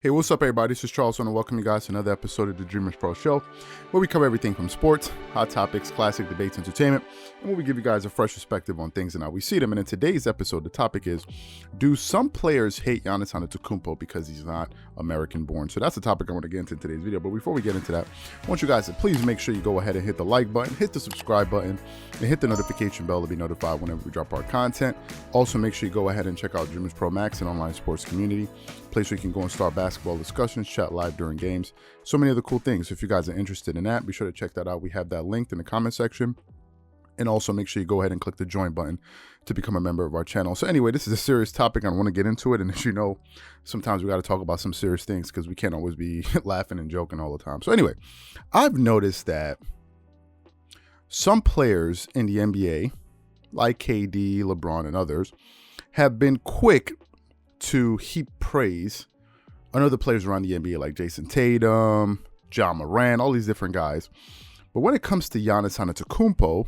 Hey, what's up, everybody? This is Charles. I want to welcome you guys to another episode of the Dreamerspro Show, where we cover everything from sports, hot topics, classic debates, entertainment, and where we give you guys a fresh perspective on things and how we see them. And in today's episode, the topic is, do some players hate Giannis Antetokounmpo because he's not American-born? So that's the topic I want to get into in today's video. But before we get into that, I want you guys to please make sure you go ahead and hit the like button, hit the subscribe button, and hit the notification bell to be notified whenever we drop our content. Also, make sure you go ahead and check out Dreamerspro Max, an online sports community, place where you can go and start basketball discussions, chat live during games, so many other cool things. If you guys are interested in that, be sure to check that out. We have that linked in the comment section. And also make sure you go ahead and click the join button to become a member of our channel. So anyway, this is a serious topic. I want to get into it. And as you know, sometimes we got to talk about some serious things because we can't always be laughing and joking all the time. So anyway, I've noticed that some players in the NBA, like KD, LeBron, and others, have been quick to heap praise on other players around the NBA, like Jason Tatum, Ja Morant, all these different guys. But when it comes to Giannis Antetokounmpo,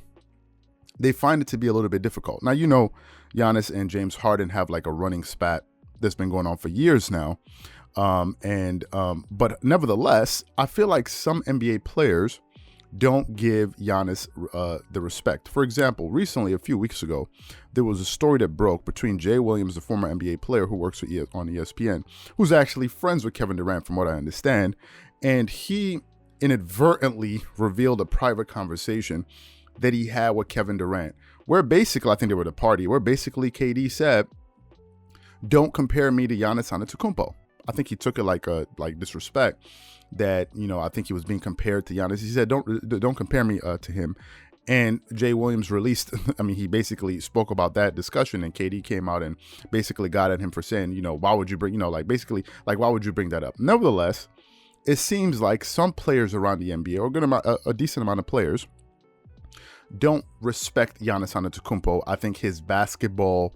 they find it to be a little bit difficult. Now, you know, Giannis and James Harden have like a running spat that's been going on for years now. But nevertheless, I feel like some NBA players don't give Giannis the respect. For example, recently, a few weeks ago, there was a story that broke between Jay Williams, the former NBA player who works on ESPN, who's actually friends with Kevin Durant, from what I understand. And he inadvertently revealed a private conversation that he had with Kevin Durant, where basically, I think they were at a party, where basically KD said, "Don't compare me to Giannis Antetokounmpo." I think he took it like disrespect, that, you know, I think he was being compared to Giannis. He said, don't compare me to him. And Jay Williams released, I mean, he basically spoke about that discussion, and KD came out and basically got at him for saying, you know, why would you bring, you know, like basically, like, why would you bring that up? Nevertheless, it seems like some players around the NBA, or a decent amount of players, don't respect Giannis Antetokounmpo. I think his basketball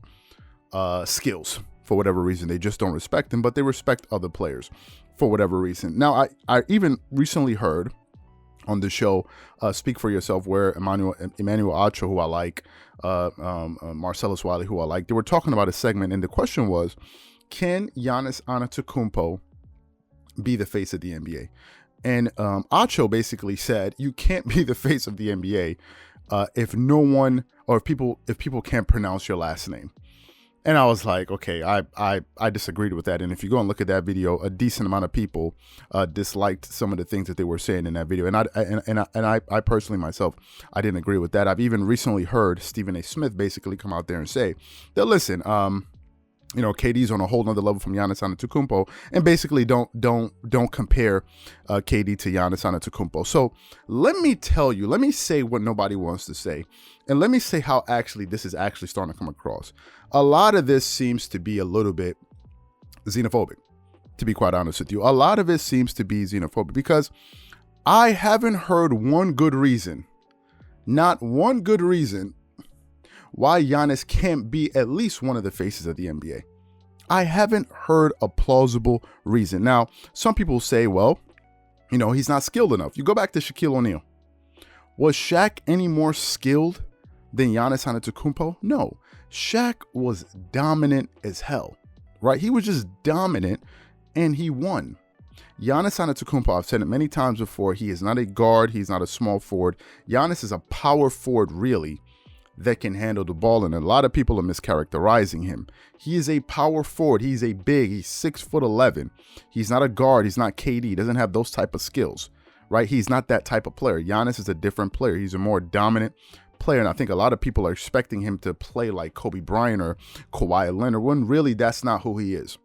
skills, for whatever reason, they just don't respect him, but they respect other players for whatever reason. Now, I even recently heard on the show Speak for Yourself, where Emmanuel Acho, who I like, Marcellus Wiley, who I like, they were talking about a segment, and the question was, can Giannis Antetokounmpo be the face of the NBA? And Acho basically said, you can't be the face of the NBA if no one, or if people can't pronounce your last name. And I was like, okay, I disagreed with that. And if you go and look at that video, a decent amount of people disliked some of the things that they were saying in that video. And I personally myself, I didn't agree with that. I've even recently heard Stephen A. Smith basically come out there and say that, listen, you know, KD's on a whole nother level from Giannis Antetokounmpo, and basically don't compare KD to Giannis Antetokounmpo. So let me say what nobody wants to say, and let me say how actually this is actually starting to come across. A lot of this seems to be a little bit xenophobic, to be quite honest with you. A lot of it seems to be xenophobic because I haven't heard one good reason, not one good reason, why Giannis can't be at least one of the faces of the NBA. I haven't heard a plausible reason. Now, some people say, well, you know, he's not skilled enough. You go back to Shaquille O'Neal. Was Shaq any more skilled than Giannis Antetokounmpo? No. Shaq was dominant as hell, right? He was just dominant, and he won. Giannis Antetokounmpo, I've said it many times before, he is not a guard. He's not a small forward. Giannis is a power forward, really, that can handle the ball, and a lot of people are mischaracterizing him. He is a power forward. He's a big, he's 6'11". He's not a guard. He's not KD. He doesn't have those type of skills, right? He's not that type of player. Giannis is a different player. He's a more dominant player, and I think a lot of people are expecting him to play like Kobe Bryant or Kawhi Leonard, when really that's not who he is,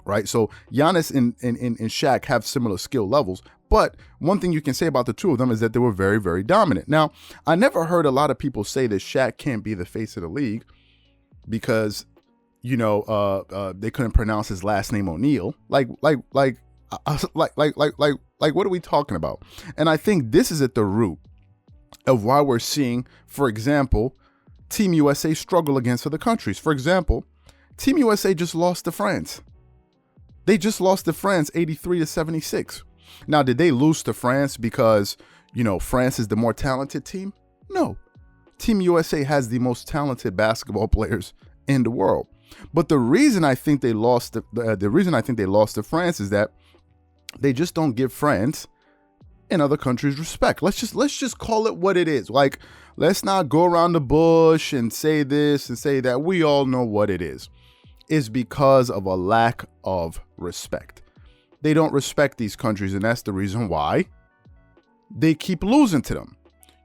right? So Giannis and Shaq have similar skill levels, but one thing you can say about the two of them is that they were very, very dominant. Now, I never heard a lot of people say that Shaq can't be the face of the league because, you know, they couldn't pronounce his last name O'Neal. Like, what are we talking about? And I think this is at the root of why we're seeing, for example, Team USA struggle against other countries. For example, Team USA just lost to France. They just lost to France 83-76. Now, did they lose to France because, you know, France is the more talented team? No. Team USA has the most talented basketball players in the world. But the reason I think they lost the reason I think they lost to France is that they just don't give France and other countries respect. Let's just call it what it is. Like, let's not go around the bush and say this and say that. We all know what it is. It's because of a lack of respect. They don't respect these countries, and that's the reason why they keep losing to them.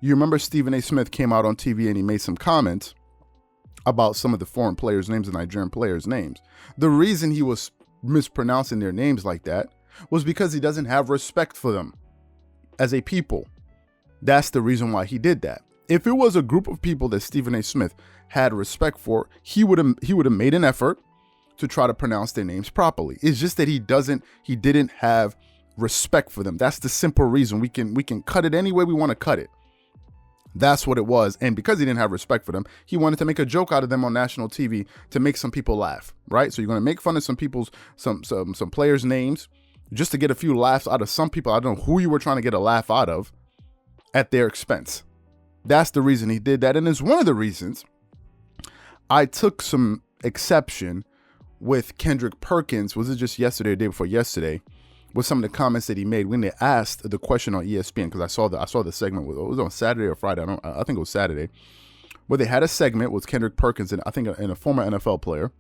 You remember Stephen A. Smith came out on TV and he made some comments about some of the foreign players' names and Nigerian players' names. The reason he was mispronouncing their names like that was because he doesn't have respect for them as a people. That's the reason why he did that. If it was a group of people that Stephen A. Smith had respect for, he would have made an effort to try to pronounce their names properly. It's just that he didn't have respect for them. That's the simple reason. We can cut it any way we want to cut it. That's what it was. And because he didn't have respect for them, he wanted to make a joke out of them on national TV to make some people laugh, right? So you're going to make fun of some people's, some players' names just to get a few laughs out of some people. I don't know who you were trying to get a laugh out of at their expense. That's the reason he did that. And it's one of the reasons I took some exception with Kendrick Perkins. Was it just yesterday or the day before yesterday? With some of the comments that he made when they asked the question on ESPN, because I saw the segment, it was on Saturday or Friday. I think it was Saturday, where they had a segment with Kendrick Perkins and I think a former NFL player.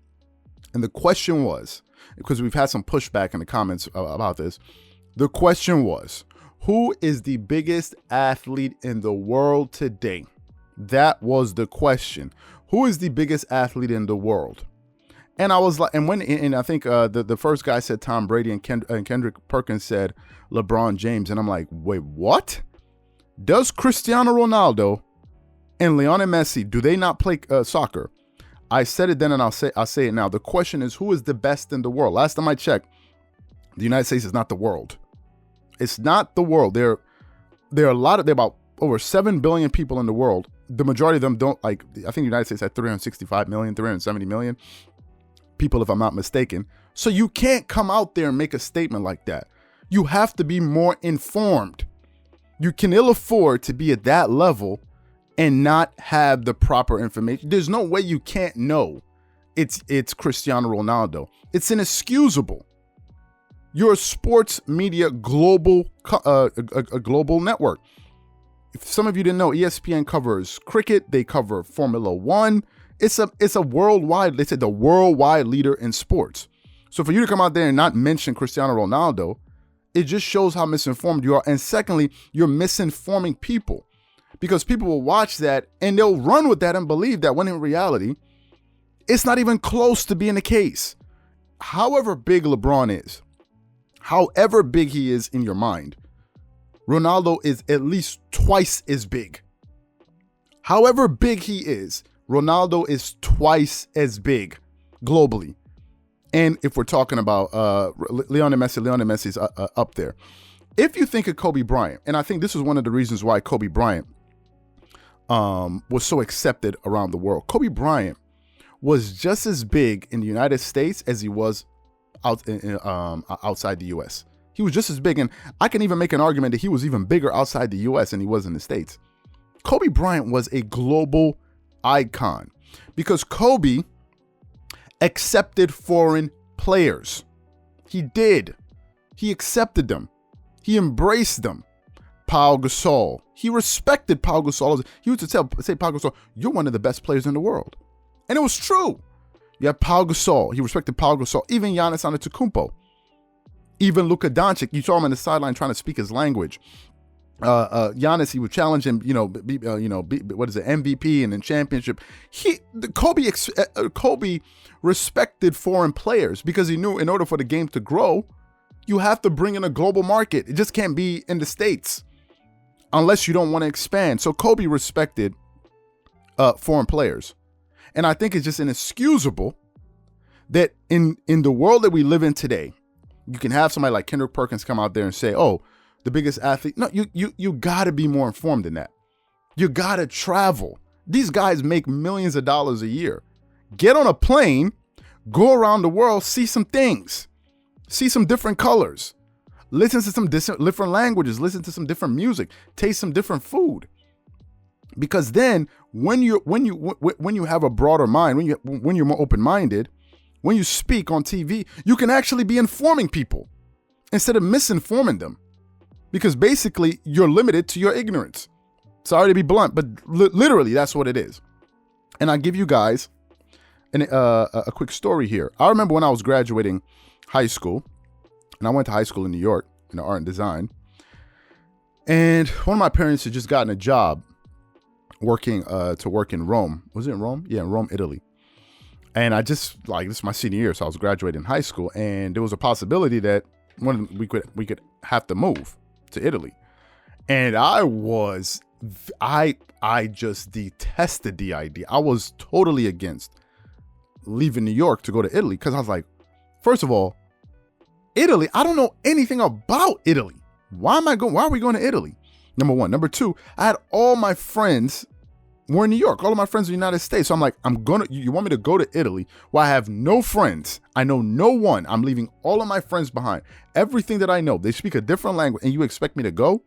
And the question was, because we've had some pushback in the comments about this, the question was, who is the biggest athlete in the world today? That was the question. Who is the biggest athlete in the world? And I was like, and I think the first guy said Tom Brady, and Kendrick Perkins said LeBron James, and I'm like, wait, what? Does Cristiano Ronaldo and Lionel Messi, do they not play soccer? I said it then, and I'll say it now. The question is, who is the best in the world? Last time I checked, the United States is not the world. It's not the world. There are about over 7 billion people in the world. The majority of them don't, like, I think the United States had 365 million, 370 million people, if I'm not mistaken. So you can't come out there and make a statement like that. You have to be more informed. You can ill afford to be at that level and not have the proper information. There's no way you can't know it's Cristiano Ronaldo. It's inexcusable. You're a sports media global a global network. If some of you didn't know, ESPN covers cricket. They cover Formula One. It's a worldwide, they said the worldwide leader in sports. So for you to come out there and not mention Cristiano Ronaldo, it just shows how misinformed you are. And secondly, you're misinforming people, because people will watch that and they'll run with that and believe that, when in reality, it's not even close to being the case. However big LeBron is, however big he is in your mind, Ronaldo is at least twice as big. However big he is, Ronaldo is twice as big globally. And if we're talking about Lionel Messi's up there. If you think of Kobe Bryant, and I think this is one of the reasons why Kobe Bryant was so accepted around the world. Kobe Bryant was just as big in the United States as he was outside the U.S. He was just as big, and I can even make an argument that he was even bigger outside the U.S. than he was in the States. Kobe Bryant was a global icon because Kobe accepted foreign players. He did. He accepted them. He embraced them. Pau Gasol. He respected Pau Gasol. He used to say, Pau Gasol, you're one of the best players in the world. And it was true. You have Pau Gasol. He respected Pau Gasol. Even Giannis Antetokounmpo. Even Luka Doncic. You saw him on the sideline trying to speak his language. Giannis, he would challenge him, what is it, MVP and then championship. Kobe respected foreign players because he knew in order for the game to grow, you have to bring in a global market. It just can't be in the States unless you don't want to expand. So Kobe respected foreign players. And I think it's just inexcusable that in the world that we live in today, you can have somebody like Kendrick Perkins come out there and say, oh, the biggest athlete. No, you got to be more informed than that. You got to travel. These guys make millions of dollars a year. Get on a plane, go around the world, see some things, see some different colors, listen to some different languages, listen to some different music, taste some different food. Because then when you have a broader mind, when you're more open-minded, when you speak on TV, you can actually be informing people instead of misinforming them. Because basically, you're limited to your ignorance. Sorry to be blunt, but literally, that's what it is. And I'll give you guys a quick story here. I remember when I was graduating high school, and I went to high school in New York in art and design. And one of my parents had just gotten a job working in Rome. Was it in Rome? Yeah, in Rome, Italy. And I just, this is my senior year, so I was graduating high school, and there was a possibility that we could have to move to Italy. And I just detested the idea. I was totally against leaving New York to go to Italy, because I was like, first of all, Italy, I don't know anything about Italy. Why are we going to Italy? Number one. Number two, I had all my friends were in New York. All of my friends in the United States. So I'm like, you want me to go to Italy where I have no friends? I know no one. I'm leaving all of my friends behind. Everything that I know, they speak a different language, and you expect me to go?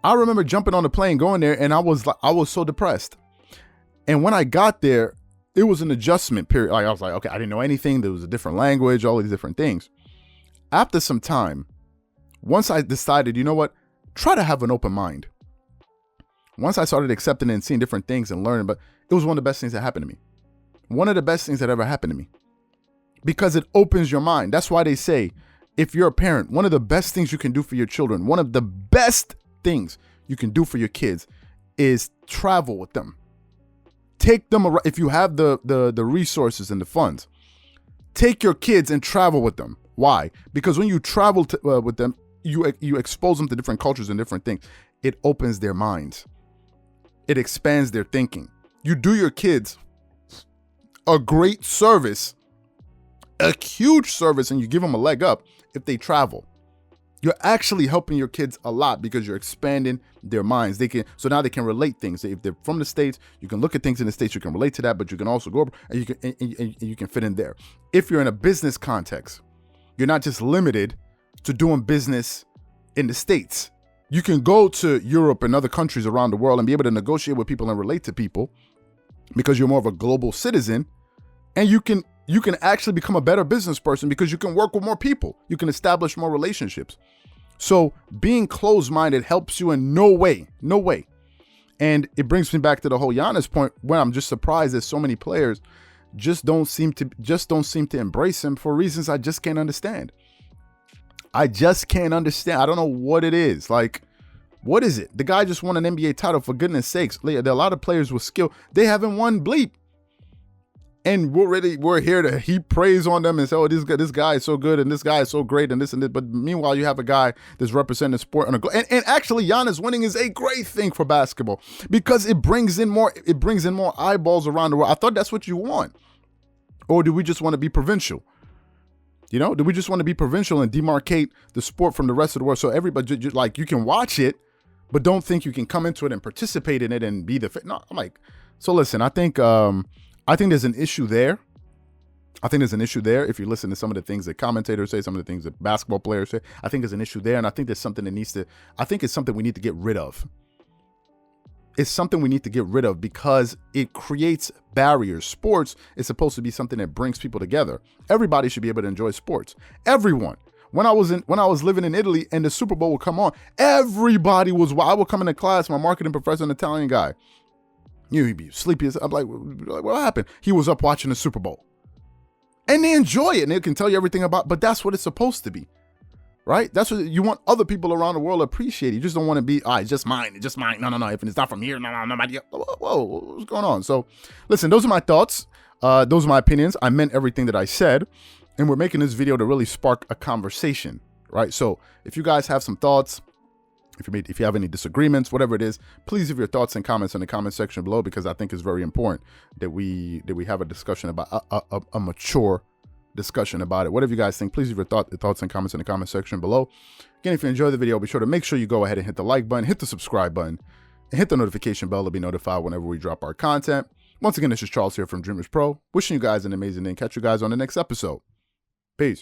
I remember jumping on the plane, going there, and I was so depressed. And when I got there, it was an adjustment period. I was like, okay, I didn't know anything. There was a different language, all these different things. After some time, once I decided, you know what, try to have an open mind. Once I started accepting and seeing different things and learning, but it was one of the best things that happened to me. One of the best things that ever happened to me. Because it opens your mind. That's why they say, if you're a parent, one of the best things you can do for your children, one of the best things you can do for your kids is travel with them. Take them around. If you have the resources and the funds, take your kids and travel with them. Why? Because when you travel with them, you expose them to different cultures and different things. It opens their minds. It expands their thinking. You do your kids a great service, a huge service, and you give them a leg up if they travel. You're actually helping your kids a lot because you're expanding their minds. So now they can relate things. If they're from the States, you can look at things in the States, you can relate to that, but you can also go over and you can fit in there. If you're in a business context, you're not just limited to doing business in the States. You can go to Europe and other countries around the world and be able to negotiate with people and relate to people because you're more of a global citizen, and you can actually become a better business person because you can work with more people. You can establish more relationships. So being closed-minded helps you in no way. And it brings me back to the whole Giannis point, where I'm just surprised that so many players just don't seem to embrace him for reasons I just can't understand. I just can't understand. I don't know what it is. Like, what is it? The guy just won an NBA title, for goodness sakes. There are a lot of players with skill. They haven't won bleep. And we're here to heap praise on them and say, oh, this guy is so good and this guy is so great and this and this. But meanwhile, you have a guy that's representing the sport on and actually, Giannis winning is a great thing for basketball because it brings in more eyeballs around the world. I thought that's what you want. Or do we just want to be provincial? Do we just want to be provincial and demarcate the sport from the rest of the world? So everybody, like, you can watch it, but don't think you can come into it and participate in it and be the fit. No, I'm like, so listen, I think there's an issue there. If you listen to some of the things that commentators say, some of the things that basketball players say, I think there's an issue there. And I think there's something it's something we need to get rid of. It's something we need to get rid of because it creates barriers. Sports is supposed to be something that brings people together. Everybody should be able to enjoy sports. Everyone. When I was living in Italy and the Super Bowl would come on, everybody was. I would come into class, my marketing professor, an Italian guy. He'd be sleepy. I'm like, what happened? He was up watching the Super Bowl. And they enjoy it and they can tell you everything about, but that's what it's supposed to be. Right? That's what you want other people around the world to appreciate. You just don't want to be, it's just mine. No. If it's not from here, no, nobody. Whoa, what's going on? So listen, those are my thoughts. Those are my opinions. I meant everything that I said. And we're making this video to really spark a conversation. Right? So if you guys have some thoughts, if you have any disagreements, whatever it is, please leave your thoughts and comments in the comment section below, because I think it's very important that we have a discussion about a mature discussion about it. Whatever you guys think, please leave your thoughts and comments in the comment section below. Again, if you enjoyed the video, be sure to make sure you go ahead and hit the like button, hit the subscribe button, and hit the notification bell to be notified whenever we drop our content. Once again, this is Charles here from Dreamerspro, wishing you guys an amazing day and catch you guys on the next episode.